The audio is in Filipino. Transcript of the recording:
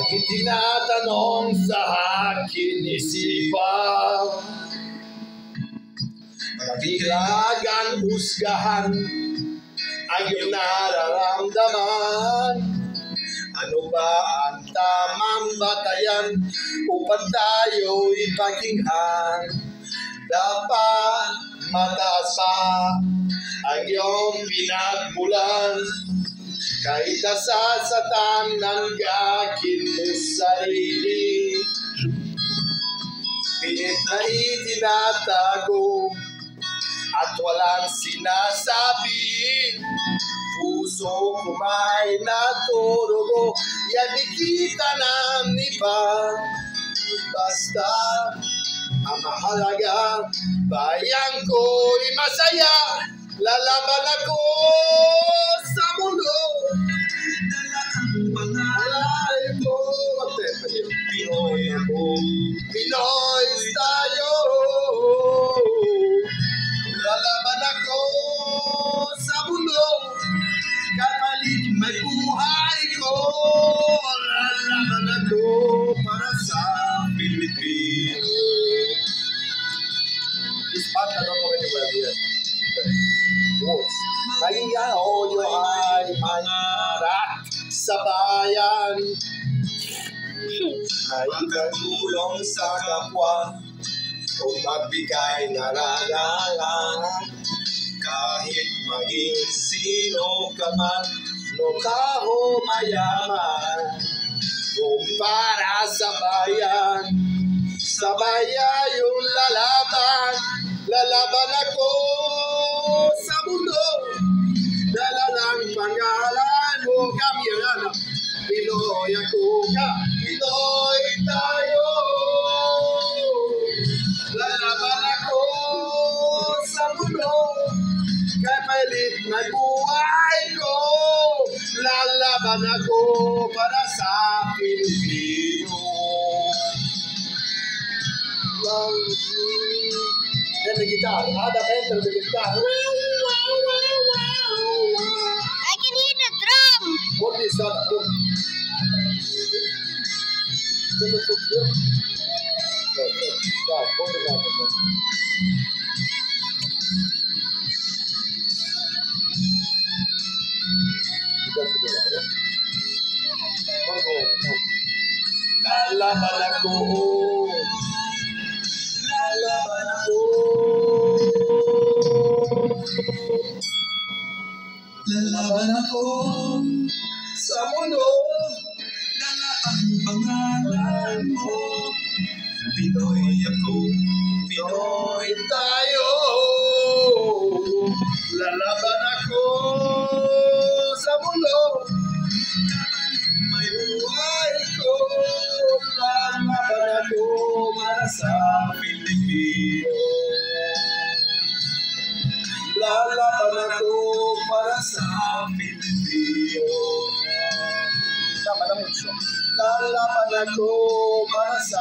Lagi tinatanong sa akin isipan, mabilagan, husgahan ang iyong nararamdaman. Ano ba ang tamang batayan upang tayo ipakinggan? Dapat mataas pa ang iyong pinagmulan, kahit nasasatan ng akin mong sarili. Pilit na itinatago at walang sinasabi. Puso kumain na turugo, yan ikita ng iba. Basta ang mahalaga, bayan ko'y masaya. Lalaban ako sa mundo, dala ang pangalan ko. Pinoy ako, Pinoy tayo. Lalaban ako sa mundo, kapalit may buhay ko. Lalaban ako para sa Pilipino. This part I don't know anywhere yet. Words. Mayayaw ay mangarap sa bayan, ay nagulong sa kapwa o magbigay nararangan. Kahit maging sino ka man, lokal o mayaman, kung para sa bayan yung lalaban. Lalaban ako sa mundo, dala ng pangalan mo. Kamiyana, Pinoy ako ka, Pinoy tayo. Lalaban ako sa mundo, kapalit na buhay ko. Lalaban ako para sa Pilipino. Then the guitar, the enter the guitar. I can hear the drum. What is that? Lalaban ako. Lalaban ako. Lalaban ako sa mundo, dala ang pangalan mo. Pinoy ako, Pinoy tayo. Lalaban ako sa mundo, may buhay ko. Lalaban ako para sa Pilipino. Lalaban ako para sa Pilipino. Tama na mucho. Lalaban ako para sa